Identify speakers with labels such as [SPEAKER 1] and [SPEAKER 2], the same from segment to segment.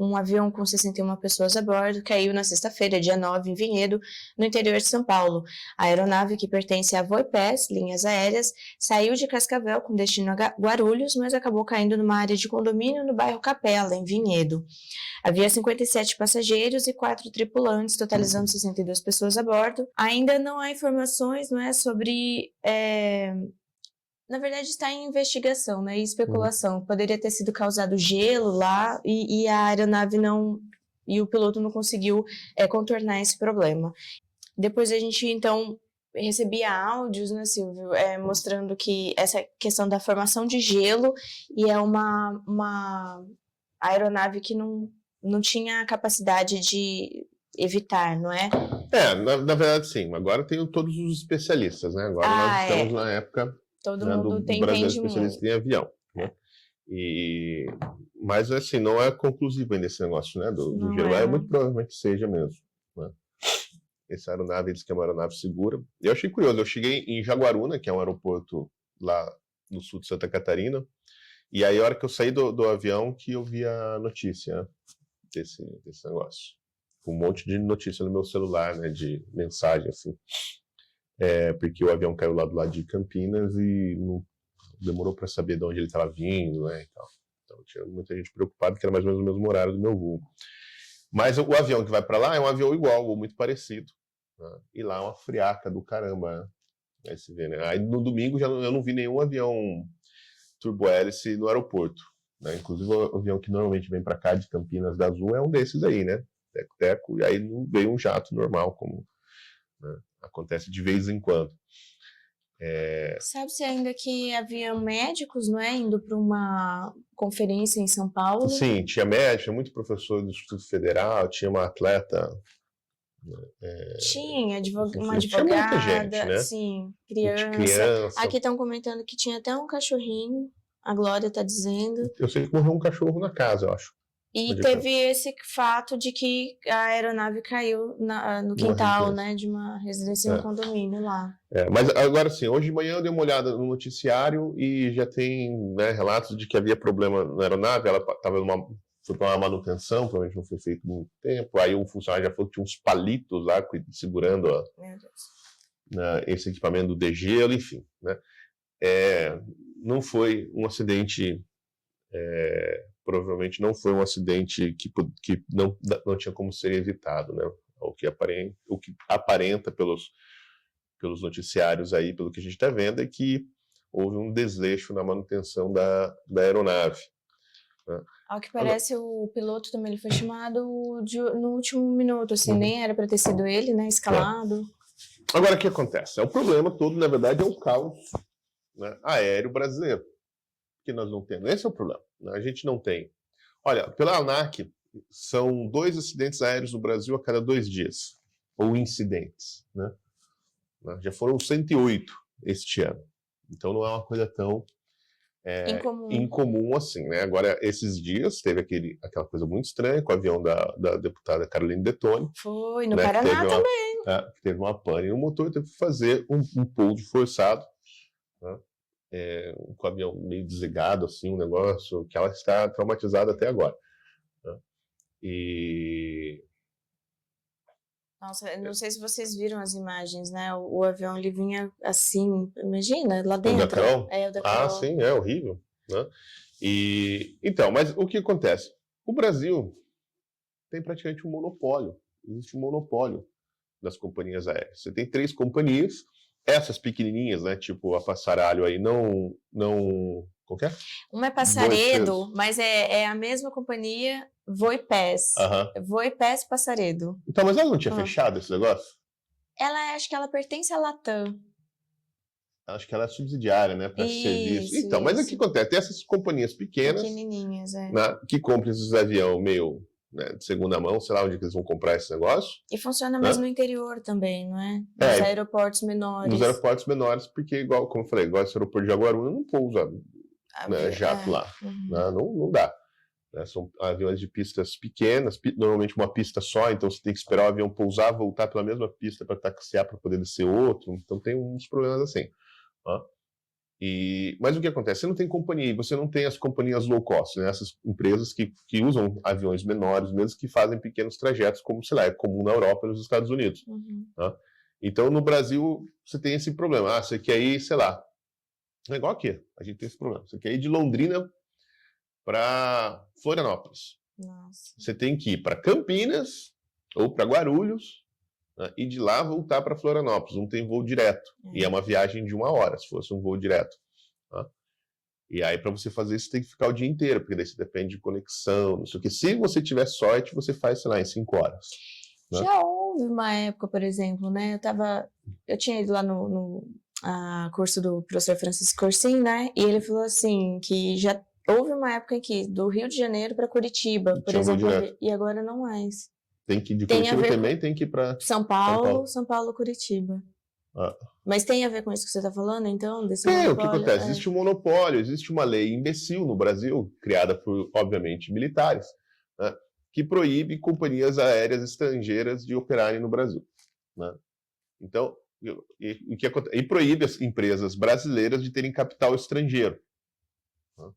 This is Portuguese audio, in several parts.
[SPEAKER 1] Um avião com 61 pessoas a bordo caiu na sexta-feira, dia 9, em Vinhedo, no interior de São Paulo. A aeronave, que pertence à Voipés Linhas Aéreas, saiu de Cascavel com destino a Guarulhos, mas acabou caindo numa área de condomínio no bairro Capela, em Vinhedo. Havia 57 passageiros e 4 tripulantes, totalizando 62 pessoas a bordo. Ainda não há informações, não é, sobre... Na verdade, está em investigação, né, e especulação. Poderia ter sido causado gelo lá e a aeronave não... E o piloto não conseguiu contornar esse problema. Depois a gente, então, recebia áudios, né, Silvio, mostrando que essa questão da formação de gelo e é uma aeronave que não tinha a capacidade de evitar, não é?
[SPEAKER 2] Na verdade, sim. Agora tem todos os especialistas, né? Agora nós estamos na época...
[SPEAKER 1] Todo
[SPEAKER 2] né,
[SPEAKER 1] mundo
[SPEAKER 2] do brasileiro especialista em avião, né? Mas assim, não é conclusivo ainda esse negócio, né, do gelo. Muito provavelmente seja mesmo, né? Essa aeronave diz que é uma aeronave segura. Eu achei curioso, eu cheguei em Jaguaruna, que é um aeroporto lá no sul de Santa Catarina, e aí a hora que eu saí do avião que eu vi a notícia desse negócio. Um monte de notícia no meu celular, né, de mensagem, assim. Porque o avião caiu lá do lado de Campinas e não demorou para saber de onde ele estava vindo, né, e tal. Então tinha muita gente preocupada, que era mais ou menos o mesmo horário do meu voo. Mas o avião que vai para lá é um avião igual, ou muito parecido, né? E lá é uma friaca do caramba, né? Aí você vê, né? Aí no domingo eu não vi nenhum avião turbohélice no aeroporto, né? Inclusive o avião que normalmente vem para cá de Campinas da Azul é um desses aí, né? Teco-teco, e aí não veio um jato normal, como, né, acontece de vez em quando.
[SPEAKER 1] Sabe-se ainda que havia médicos, não é, indo para uma conferência em São Paulo?
[SPEAKER 2] Sim, tinha médico, tinha muito professor do Instituto Federal, tinha uma atleta...
[SPEAKER 1] Tinha uma advogada,
[SPEAKER 2] tinha muita gente, né?
[SPEAKER 1] sim, criança. Aqui estão comentando que tinha até um cachorrinho, a Glória está dizendo.
[SPEAKER 2] Eu sei que morreu um cachorro na casa, eu acho.
[SPEAKER 1] E teve esse fato de que a aeronave caiu no quintal, né, de uma residência, um condomínio lá.
[SPEAKER 2] Mas agora sim, hoje de manhã eu dei uma olhada no noticiário e já tem, né, relatos de que havia problema na aeronave, ela foi para uma manutenção, provavelmente não foi feito muito tempo, aí o funcionário já falou que tinha uns palitos lá segurando esse equipamento do degelo, enfim, né. Não foi um acidente... provavelmente não foi um acidente que não tinha como ser evitado, né? O que aparenta pelos noticiários aí, pelo que a gente está vendo, é que houve um desleixo na manutenção da aeronave, né?
[SPEAKER 1] Ao que parece, o piloto também ele foi chamado no último minuto, assim, nem era para ter sido ele, né, escalado.
[SPEAKER 2] Agora, o que acontece? O problema todo, na verdade, é o caos, né, aéreo brasileiro, que nós não temos. Esse é o problema, né? A gente não tem. Olha, pela ANAC, são 2 acidentes aéreos no Brasil a cada 2 dias, ou incidentes, né? Já foram 108 este ano. Então não é uma coisa tão incomum assim, né? Agora, esses dias, teve aquela coisa muito estranha com o avião da deputada Carolina Detoni.
[SPEAKER 1] Foi, no Paraná também.
[SPEAKER 2] Teve uma pane no motor, teve que fazer um pouso forçado, né? Com o avião meio desligado, assim, um negócio que ela está traumatizada até agora, né?
[SPEAKER 1] Nossa, eu não sei se vocês viram as imagens, né? O avião, ele vinha assim, imagina, lá dentro.
[SPEAKER 2] O Dacron?
[SPEAKER 1] O Dacron.
[SPEAKER 2] Sim, é horrível, né? Então, mas o que acontece? O Brasil tem praticamente um monopólio. Existe um monopólio das companhias aéreas. Você tem 3 companhias, essas pequenininhas, né? Tipo a Passaralho aí, não... Qual que é?
[SPEAKER 1] Uma é Passaredo, mas é a mesma companhia, Voipés. Voipés Passaredo.
[SPEAKER 2] Então, mas ela não tinha fechado esse negócio?
[SPEAKER 1] Acho que ela pertence à Latam.
[SPEAKER 2] Acho que ela é subsidiária, né, para serviço. Então, mas o que acontece? Tem essas companhias pequenas,
[SPEAKER 1] pequenininhas,
[SPEAKER 2] né, que compram esses aviões meio, né, de segunda mão, sei lá onde que eles vão comprar esse negócio.
[SPEAKER 1] E funciona mais no interior também, não é? Nos aeroportos menores.
[SPEAKER 2] Nos aeroportos menores, porque, igual, como eu falei, igual esse aeroporto de Jaguaruna não pousa, né, jato lá. Né, não dá. Né, são aviões de pistas pequenas, normalmente uma pista só, então você tem que esperar o avião pousar, voltar pela mesma pista para taxiar para poder descer outro. Então tem uns problemas assim. Mas o que acontece? Você não tem companhia, você não tem as companhias low cost, né? Essas empresas que usam aviões menores, mesmo que fazem pequenos trajetos, como, sei lá, é comum na Europa e nos Estados Unidos. Tá? Então, no Brasil, você tem esse problema. Você quer ir, sei lá, é igual aqui, a gente tem esse problema. Você quer ir de Londrina para Florianópolis.
[SPEAKER 1] Nossa.
[SPEAKER 2] Você tem que ir para Campinas ou para Guarulhos, né, e de lá voltar para Florianópolis. Não tem voo direto. E é uma viagem de 1 hora, se fosse um voo direto. Tá? E aí, para você fazer isso, você tem que ficar o dia inteiro, porque daí você depende de conexão, não sei o quê. Se você tiver sorte, você faz, sei lá, em 5 horas. Né?
[SPEAKER 1] Já houve uma época, por exemplo, né? Eu tinha ido lá no curso do professor Francisco Corsim, né? E ele falou assim, que já houve uma época em que do Rio de Janeiro para Curitiba, por exemplo, e agora não mais.
[SPEAKER 2] Tem que ir de Curitiba também, tem que ir para
[SPEAKER 1] São Paulo, Curitiba. Mas tem a ver com isso que você está falando, então? Desse monopólio?
[SPEAKER 2] O que acontece? Existe um monopólio, existe uma lei imbecil no Brasil, criada por, obviamente, militares, né, que proíbe companhias aéreas estrangeiras de operarem no Brasil. Né? Então, e proíbe as empresas brasileiras de terem capital estrangeiro. Né?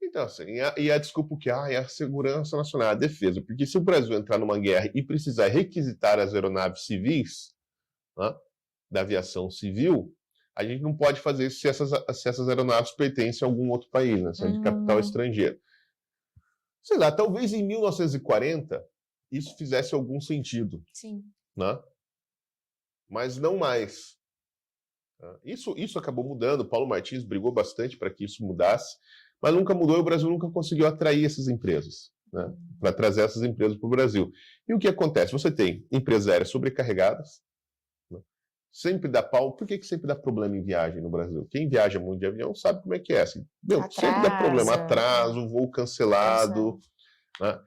[SPEAKER 2] Então, assim, e a desculpa que é a segurança nacional, a defesa, porque se o Brasil entrar numa guerra e precisar requisitar as aeronaves civis, né, da aviação civil, a gente não pode fazer isso se essas aeronaves pertencem a algum outro país, né, são de capital estrangeiro. Sei lá, talvez em 1940 isso fizesse algum sentido.
[SPEAKER 1] Sim.
[SPEAKER 2] Né? Mas não mais. Isso acabou mudando, Paulo Martins brigou bastante para que isso mudasse, mas nunca mudou e o Brasil nunca conseguiu atrair essas empresas, né, para trazer essas empresas para o Brasil. E o que acontece? Você tem empresas aéreas sobrecarregadas, né, sempre dá pau. Por que sempre dá problema em viagem no Brasil? Quem viaja muito de avião sabe como é que é. Assim, sempre dá problema, atraso, voo cancelado, né?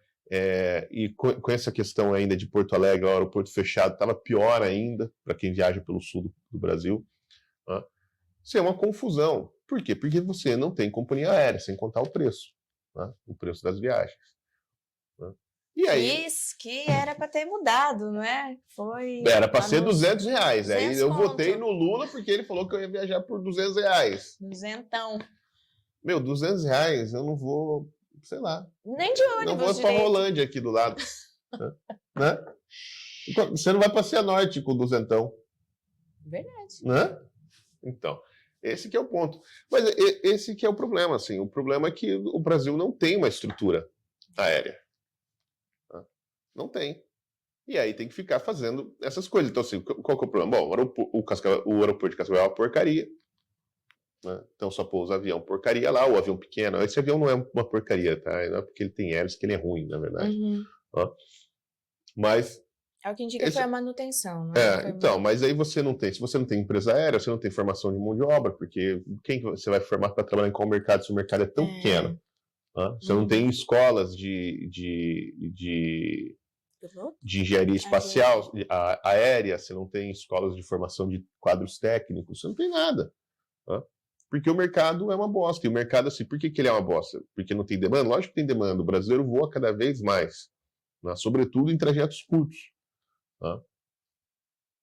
[SPEAKER 2] E com essa questão ainda de Porto Alegre, o aeroporto fechado, estava pior ainda para quem viaja pelo sul do Brasil. Né? Isso é uma confusão. Por quê? Porque você não tem companhia aérea, sem contar o preço, né? O preço das viagens. Né? E aí,
[SPEAKER 1] que era para ter mudado, não é?
[SPEAKER 2] Era para ser R$200. Aí eu
[SPEAKER 1] conto.
[SPEAKER 2] votei no Lula porque ele falou que eu ia viajar por R$200.
[SPEAKER 1] Duzentão.
[SPEAKER 2] Meu, R$200 eu não vou, sei lá.
[SPEAKER 1] Nem de ônibus.
[SPEAKER 2] Não vou para Rolândia aqui do lado. Né? Você não vai para Cianorte com duzentão.
[SPEAKER 1] Verdade.
[SPEAKER 2] Né? Então, esse que é o ponto. Mas esse que é o problema, assim. O problema é que o Brasil não tem uma estrutura aérea. Não tem. E aí tem que ficar fazendo essas coisas. Então, assim, qual que é o problema? Bom, o aeroporto de Cascavel é uma porcaria. Né? Então só pousa avião porcaria lá, o avião pequeno. Esse avião não é uma porcaria, tá? Não é porque ele tem hélice que ele é ruim, na verdade. Mas
[SPEAKER 1] é o que indica foi a manutenção, não é?
[SPEAKER 2] Então, mas aí você não tem, se você não tem empresa aérea, você não tem formação de mão de obra, porque quem você vai formar para trabalhar em qual mercado se o mercado é tão pequeno? Você não tem escolas de engenharia espacial, aérea, você não tem escolas de formação de quadros técnicos, você não tem nada. Porque o mercado é uma bosta. E o mercado, assim, por que ele é uma bosta? Porque não tem demanda? Lógico que tem demanda. O brasileiro voa cada vez mais, né? Sobretudo em trajetos curtos.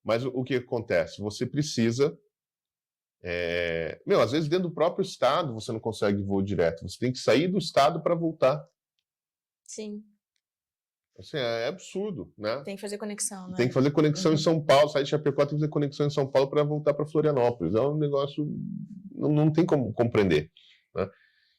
[SPEAKER 2] Mas o que acontece? Você precisa... às vezes dentro do próprio estado você não consegue voo direto. Você tem que sair do estado para voltar.
[SPEAKER 1] Sim.
[SPEAKER 2] Assim, é absurdo, né?
[SPEAKER 1] Tem que fazer conexão, né?
[SPEAKER 2] Tem que fazer conexão em São Paulo, sair de Chapecó, tem que fazer conexão em São Paulo para voltar para Florianópolis. É um negócio... Não tem como compreender. Né?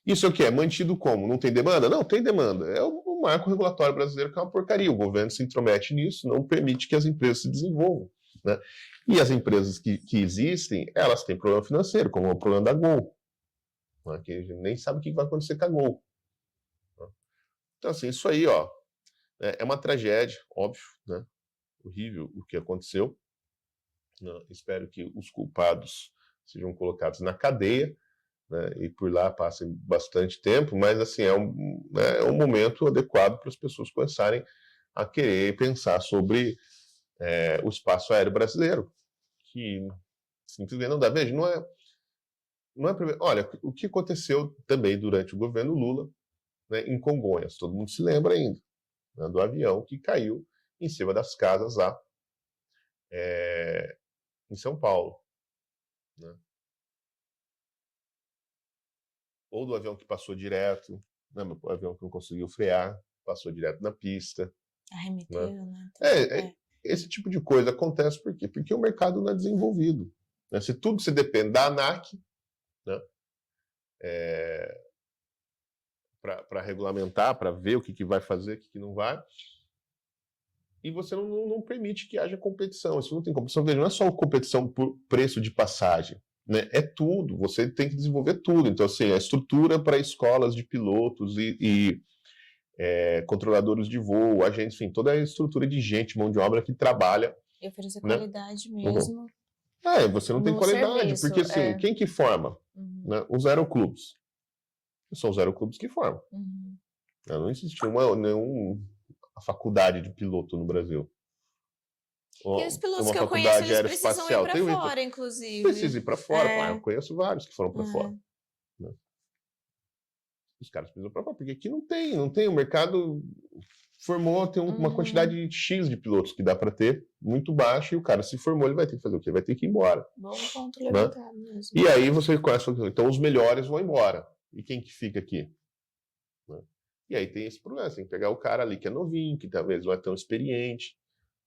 [SPEAKER 2] Isso é o que é? Mantido como? Não tem demanda? Não, tem demanda. É o marco regulatório brasileiro que é uma porcaria. O governo se intromete nisso, não permite que as empresas se desenvolvam. Né? E as empresas que existem, elas têm problema financeiro, como o problema da Gol. Né? Que a gente nem sabe o que vai acontecer com a Gol. Né? Então, assim, isso aí, ó, é uma tragédia, óbvio, né? Horrível o que aconteceu. Né? Espero que os culpados sejam colocados na cadeia, né, e por lá passem bastante tempo, mas assim, é um momento adequado para as pessoas começarem a querer pensar sobre o espaço aéreo brasileiro, que simplesmente não dá. Veja, não é olha, o que aconteceu também durante o governo Lula, né, em Congonhas, todo mundo se lembra ainda, né, do avião que caiu em cima das casas lá em São Paulo. Né? ou do avião que passou direto, né? O avião que não conseguiu frear, passou direto na pista.
[SPEAKER 1] Arremeteu, né?
[SPEAKER 2] Esse tipo de coisa acontece por quê? Porque o mercado não é desenvolvido. Né? Se tudo se depende da ANAC, né? Para regulamentar, para ver o que vai fazer, o que não vai, e você não permite que haja competição. Isso não tem competição, não é só competição por preço de passagem, né? É tudo, você tem que desenvolver tudo. Então, assim, a estrutura para escolas de pilotos e controladores de voo, agentes, enfim, toda a estrutura de gente, mão de obra que trabalha.
[SPEAKER 1] E oferecer
[SPEAKER 2] né?
[SPEAKER 1] qualidade mesmo.
[SPEAKER 2] Você não tem qualidade,
[SPEAKER 1] serviço,
[SPEAKER 2] porque assim, quem que forma? Né? Os aeroclubes. São os aeroclubes que formam. Não existe nenhuma faculdade de piloto no Brasil.
[SPEAKER 1] E os pilotos
[SPEAKER 2] uma
[SPEAKER 1] que eu conheço, eles precisam ir
[SPEAKER 2] aeroespacial.
[SPEAKER 1] para fora, inclusive.
[SPEAKER 2] Precisa ir para fora. Eu conheço vários que foram para fora. Né? Os caras precisam ir para fora, porque aqui não tem. O mercado formou, tem uma quantidade X de pilotos que dá para ter, muito baixa, e o cara se formou, ele vai ter que fazer o quê? Vai ter que ir embora.
[SPEAKER 1] Bom ponto levantado mesmo.
[SPEAKER 2] E aí você conhece, então os melhores vão embora. E quem que fica aqui? Né? E aí tem esse problema, você tem que pegar o cara ali que é novinho, que talvez não é tão experiente,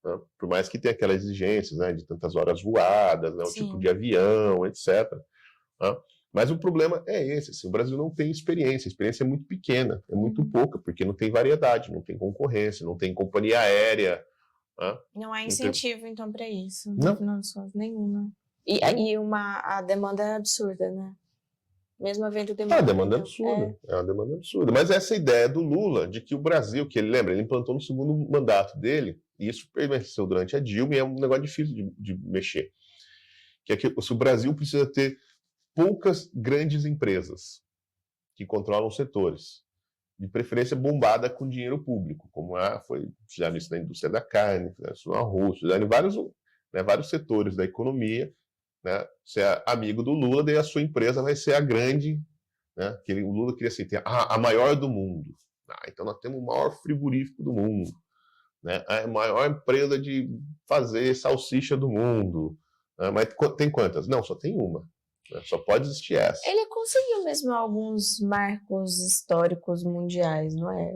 [SPEAKER 2] né? Por mais que tenha aquelas exigências, né, de tantas horas voadas, né, o tipo de avião, etc. Né? Mas o problema é esse, assim, o Brasil não tem experiência, a experiência é muito pequena, é muito pouca, porque não tem variedade, não tem concorrência, não tem companhia aérea. Né?
[SPEAKER 1] Não há incentivo, então, para isso.
[SPEAKER 2] Não.
[SPEAKER 1] Nenhuma. E a demanda é absurda, né? Mesmo havendo demanda.
[SPEAKER 2] A demanda é absurda. É uma demanda absurda. Mas essa ideia do Lula, de que o Brasil, que ele implantou no segundo mandato dele, e isso permaneceu durante a Dilma, e é um negócio difícil de mexer. Que é que o Brasil precisa ter poucas grandes empresas que controlam setores, de preferência bombada com dinheiro público, como fizeram isso na indústria da carne, fizeram isso no arroz, fizeram em vários setores da economia. Né? Você é amigo do Lula, daí a sua empresa vai ser a grande, né? O Lula queria assim, ter a maior do mundo. Então nós temos o maior frigorífico do mundo, né? A maior empresa de fazer salsicha do mundo. Né? Mas tem quantas? Não, só tem uma. Né? Só pode existir essa.
[SPEAKER 1] Ele conseguiu mesmo alguns marcos históricos mundiais, não é?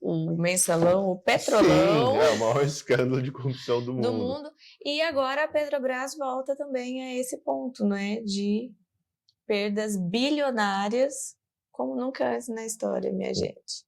[SPEAKER 1] O mensalão, o petrolão.
[SPEAKER 2] Sim, é o maior escândalo de corrupção do mundo.
[SPEAKER 1] E agora a Petrobras volta também a esse ponto, né? De perdas bilionárias, como nunca antes na história, minha gente.